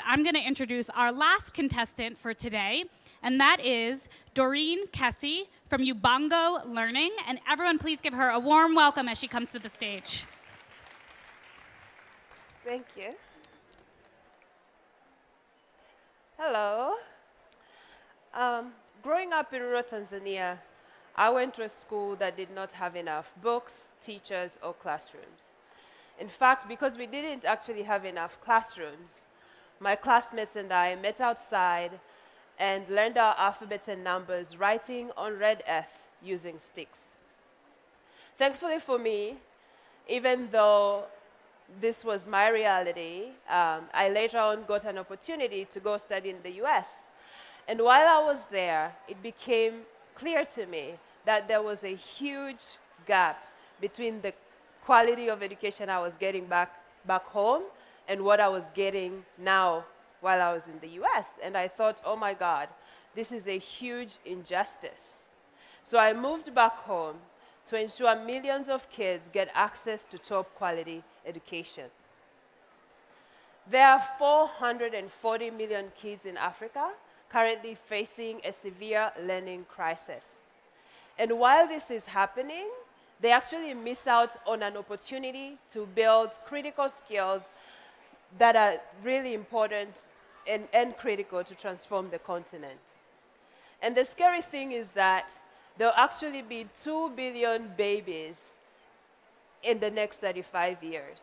I'm going to introduce our last contestant for today, and that is Doreen Kessy from Ubongo Learning. And everyone, please give her a warm welcome as she comes to the stage. Thank you. Hello. Growing up in rural Tanzania, I went to a school that did not have enough books, teachers, or classrooms. In fact, because we didn't actually have enough classrooms, my classmates and I met outside and learned our alphabets and numbers writing on red earth using sticks. Thankfully for me, even though this was my reality, I later on got an opportunity to go study in the US. And while I was there, it became clear to me that there was a huge gap between the quality of education I was getting back home and what I was getting now while I was in the US. And I thought, oh my God, this is a huge injustice. So I moved back home to ensure millions of kids get access to top quality education. There are 440 million kids in Africa currently facing a severe learning crisis. And while this is happening, they actually miss out on an opportunity to build critical skills that are really important and critical to transform the continent. And the scary thing is that there'll actually be 2 billion babies in the next 35 years.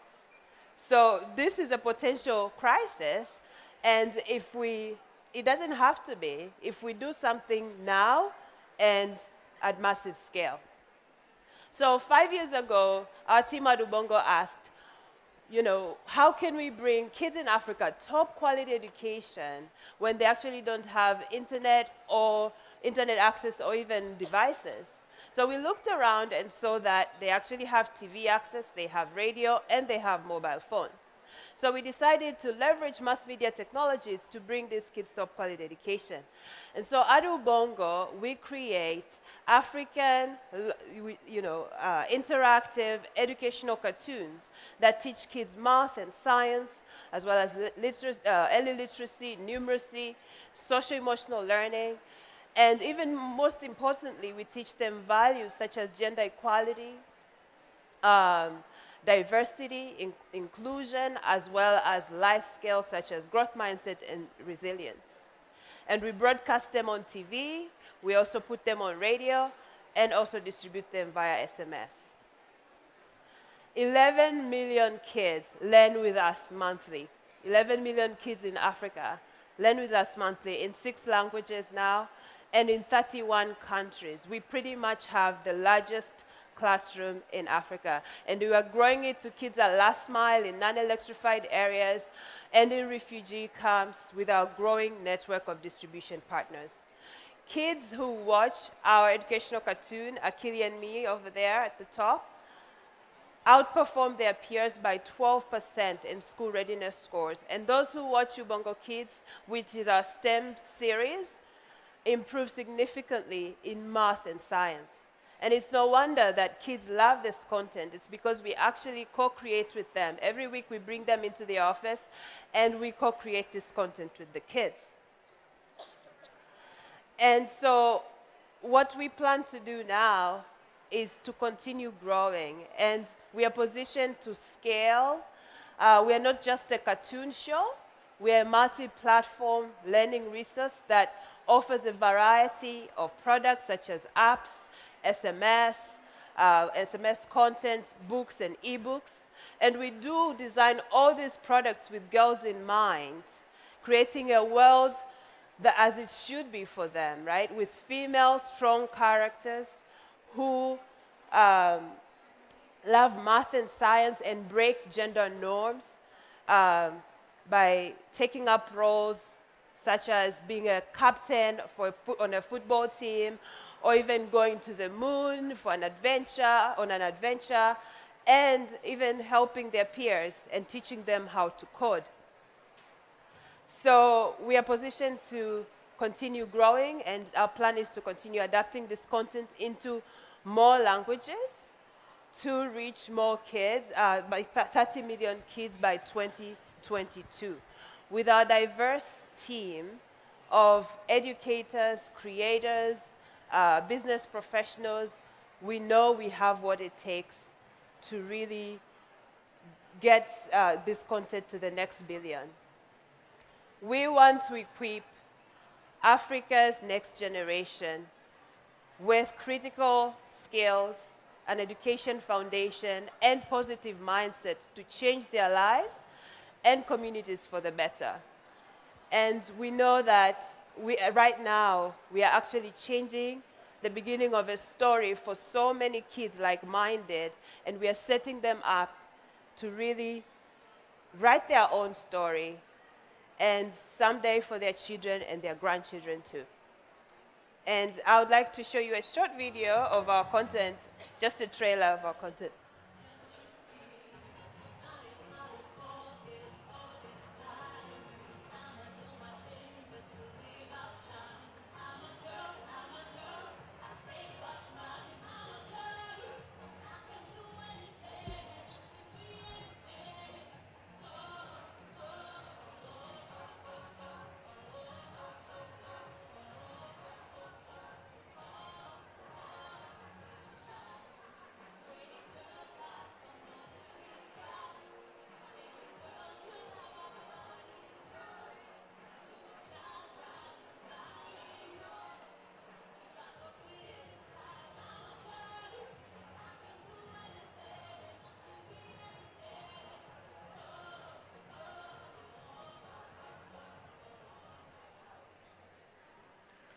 So this is a potential crisis, and it doesn't have to be, if we do something now and at massive scale. So 5 years ago, our team at Ubongo asked, how can we bring kids in Africa top quality education when they actually don't have internet access or even devices? So we looked around and saw that they actually have TV access, they have radio, and they have mobile phones. So we decided to leverage mass media technologies to bring these kids top quality education. And so at Ubongo, we create African, interactive educational cartoons that teach kids math and science, as well as early literacy, numeracy, social-emotional learning, and even most importantly, we teach them values such as gender equality, diversity, inclusion, as well as life skills such as growth mindset and resilience. And we broadcast them on TV, we also put them on radio, and also distribute them via SMS. 11 million kids learn with us monthly. 11 million kids in Africa learn with us monthly in 6 languages now, and in 31 countries. We pretty much have the largest classroom in Africa. And we are growing it to kids at last mile in non-electrified areas and in refugee camps with our growing network of distribution partners. Kids who watch our educational cartoon, Akili and Me over there at the top, outperform their peers by 12% in school readiness scores. And those who watch Ubongo Kids, which is our STEM series, improve significantly in math and science. And it's no wonder that kids love this content. It's because we actually co-create with them. Every week we bring them into the office and we co-create this content with the kids. And so what we plan to do now is to continue growing. And we are positioned to scale. We are not just a cartoon show. We are a multi-platform learning resource that offers a variety of products such as apps, SMS content, books, and ebooks. And we do design all these products with girls in mind, creating a world that as it should be for them, right? With female, strong characters who love math and science and break gender norms by taking up roles such as being a captain on a football team, or even going to the moon on an adventure, and even helping their peers and teaching them how to code. So we are positioned to continue growing, and our plan is to continue adapting this content into more languages to reach more kids, by 30 million kids by 2022. with our diverse team of educators, creators, business professionals, we know we have what it takes to really get this content to the next billion. We want to equip Africa's next generation with critical skills, an education foundation, and positive mindsets to change their lives and communities for the better. And we know that right now, we are actually changing the beginning of a story for so many kids like-minded, and we are setting them up to really write their own story, and someday for their children and their grandchildren too. And I would like to show you a short video of our content, just a trailer of our content.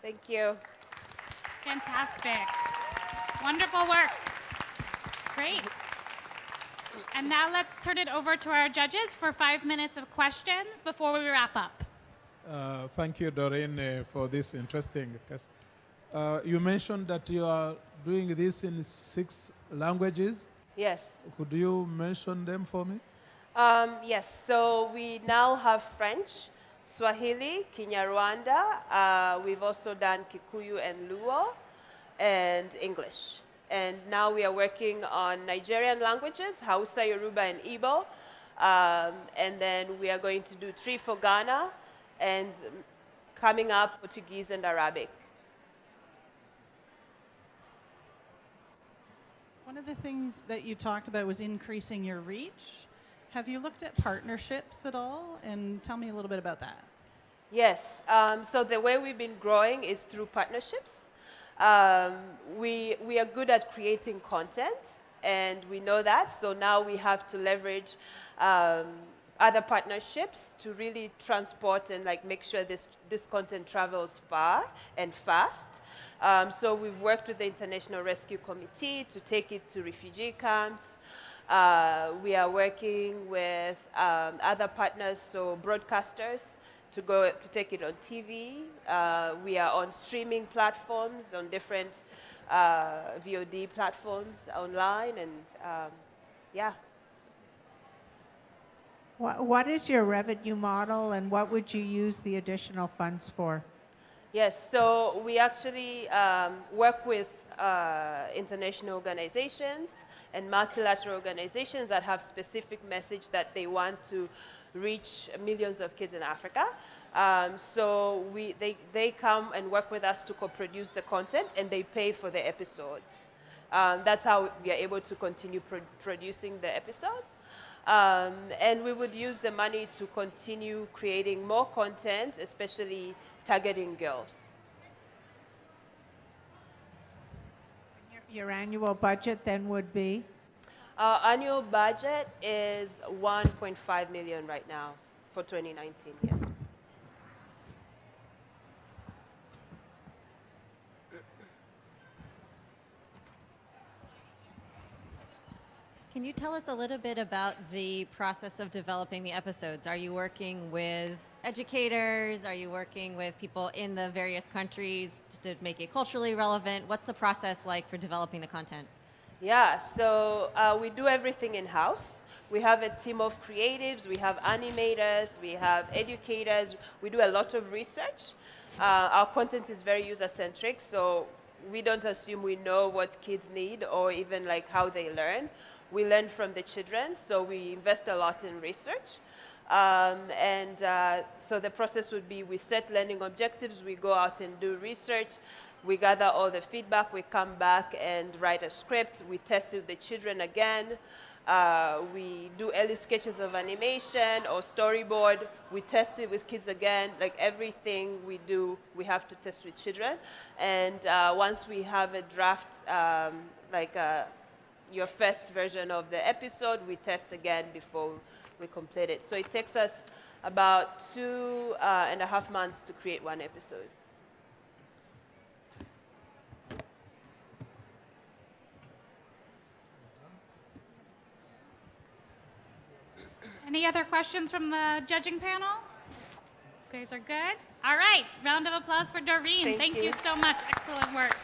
Thank you. Fantastic. Wonderful work. Great. And now let's turn it over to our judges for 5 minutes of questions before we wrap up. Thank you, Doreen, for this interesting question. You mentioned that you are doing this in 6 languages. Yes. Could you mention them for me? Yes, so we now have French, Swahili, Kinyarwanda. We've also done Kikuyu and Luo, and English. And now we are working on Nigerian languages, Hausa, Yoruba, and Igbo. And then we are going to do 3 for Ghana, and coming up, Portuguese and Arabic. One of the things that you talked about was increasing your reach. Have you looked at partnerships at all? And tell me a little bit about that. Yes, so the way we've been growing is through partnerships. We are good at creating content, and we know that, so now we have to leverage other partnerships to really transport and make sure this content travels far and fast. So we've worked with the International Rescue Committee to take it to refugee camps. We are working with other partners, so broadcasters, to take it on TV. We are on streaming platforms, on different VOD platforms online, and yeah. What is your revenue model, and what would you use the additional funds for? Yes, so we actually work with international organizations and multilateral organizations that have specific message that they want to reach millions of kids in Africa. So they come and work with us to co-produce the content, and they pay for the episodes. That's how we are able to continue producing the episodes. And we would use the money to continue creating more content, especially targeting girls. Your annual budget then would be? Our annual budget is 1.5 million right now for 2019, yes. Can you tell us a little bit about the process of developing the episodes? Are you working with educators? Are you working with people in the various countries to make it culturally relevant? What's the process like for developing the content? Yeah, so we do everything in-house. We have a team of creatives, we have animators, we have educators. We do a lot of research. Our content is very user-centric, so we don't assume we know what kids need or even how they learn. We learn from the children, so we invest a lot in research. So the process would be we set learning objectives, we go out and do research, we gather all the feedback, we come back and write a script, we test it with the children again, we do early sketches of animation or storyboard, we test it with kids again, like everything we do, we have to test with children. And once we have a draft, your first version of the episode, we test again before we complete it. So it takes us about 2.5 months to create one episode. Any other questions from the judging panel? You guys are good? All right, round of applause for Doreen. Thank Thank you. you so much. Excellent work.